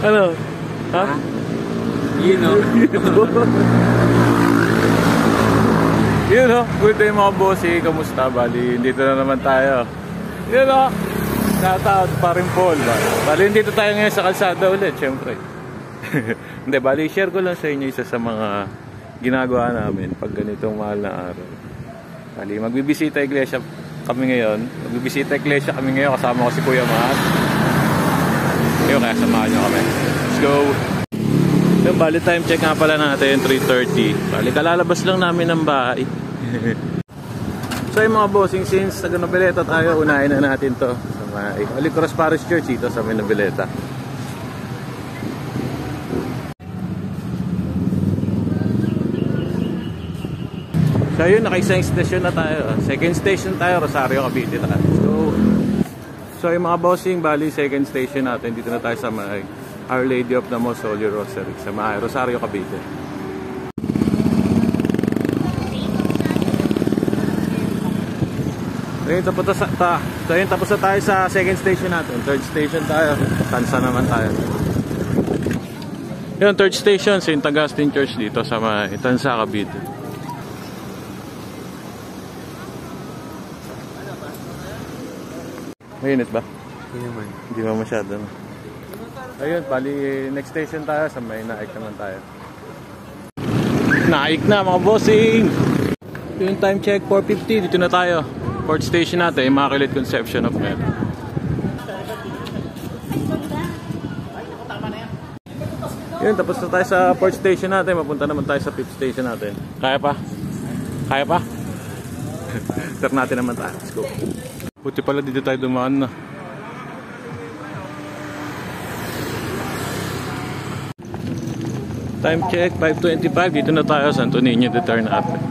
Ano? Ha? Yun o. Yun o. Good day mga bossy. Kamusta? Bali, dito na naman tayo. Yun o. Shoutout pa rin Paul. Bali, dito tayo ngayon sa kalsada ulit. Siyempre. Hindi, bali, share ko lang sa inyo isa sa mga ginagawa namin pag ganitong mahal na araw. Bali, magbibisita iglesia kami ngayon. Kasama ko si Kuya Mahat. Ayun, kaya samahan nyo kami. Let's go! Yung bali time check nga pala natin, 3:30. Bali, kalalabas lang namin ng bahay. So yung mga bossing, since taga-Noveleta tayo, unahin na natin to sa may Holy Cross Parish Church dito sa may Noveleta. So yun, naka-isang station na tayo. Second station tayo, Rosario, Cavite. So yung mga bossing, bali second station natin. Dito na tayo sa may Our Lady of the Most Holy Rosary sa may Rosario, Cavite. Ayun, tapos na tayo sa second station natin. Third station tayo. Tansa naman tayo. Yun, third station, St. Augustine Church dito sa may Tansa, Cavite. Mainit ba? Hindi naman. Hindi ba masyado? No? Ayun, bali next station tayo sa may Naik naman tayo. Naik na mga bossing! Yung time check, 4:50. Dito na tayo. Fourth station natin, Immaculate Conception of Mary. Yun, tapos na tayo sa fourth station natin. Mapunta naman tayo sa fifth station natin. Kaya pa? Kaya pa? Turn natin naman tayo. Let's go. Buti pala dito tayo dumaan na. Time check, 5:25. Dito na tayo, Santo Niño de Ternate.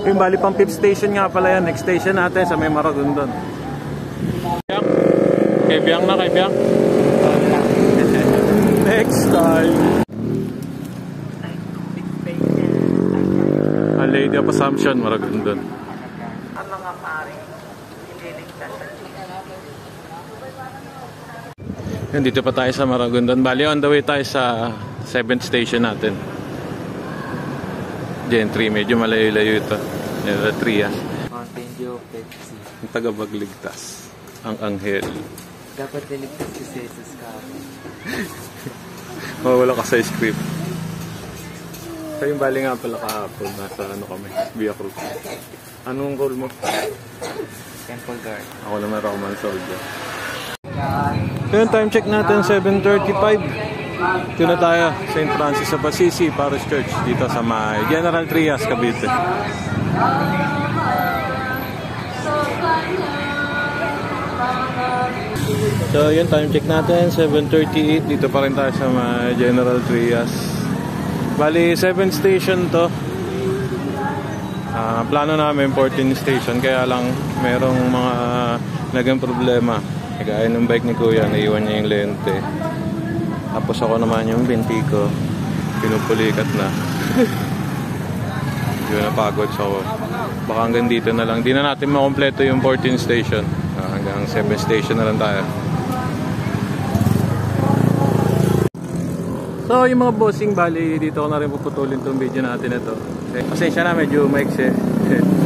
Yung bali pang 5th station nga pala yan. Next station natin sa may Maragondon. Kay Biang na, kay Biang. Next time. Lady of Assumption, Maragondon. Ang mga pare, ililigtas sa Yan, dito pa tayo sa Maragondon. Bali, on the way tayo sa 7th station natin. Gentry, medyo malayo-layo ito. Nila Trias. Mountain Dew, Pepsi. Ang tagapagligtas. Ang anghel. Dapat niligtas si Jesus ka. Mawala ka sa script. So yung bali nga pala kahapon, nasa ano kami, Via Cruz. Anong role mo? Temple Guard. Ako naman Roman Soldier. Yung time check natin, 7:35. Ito na tayo, St. Francis of Assisi Parish Church dito sa may General Trias, Cavite. So yung time check natin, 7:38. Dito pa rin tayo sa may General Trias. Bali, 7th station to. Plano namin 14 station, kaya lang merong mga naging problema. Kagaya ng bike ni Kuya, naiwan niya yung lente. Tapos ako naman yung binti ko, pinupulikat na. Hindi na napagod, so baka hanggang dito na lang. Di na natin makompleto yung 14 station. Hanggang 7 station na lang tayo. So yung mga bossing, bali dito ko na rin puputulin itong video natin ito. Pasensya na, medyo maiksi.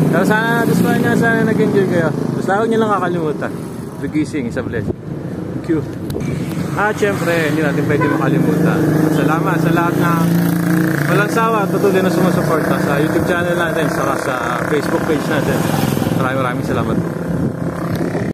Pero sana nagustuhan nyo, sana nag-enjoy kayo. Tapos huwag nyo lang kakalimutan, gigising is a blessing. Thank you. At syempre, hindi natin pwede makalimutan. Salamat sa lahat na walang sawa, tutuloy na sumusuporta sa YouTube channel natin, saka sa Facebook page natin. Maraming salamat.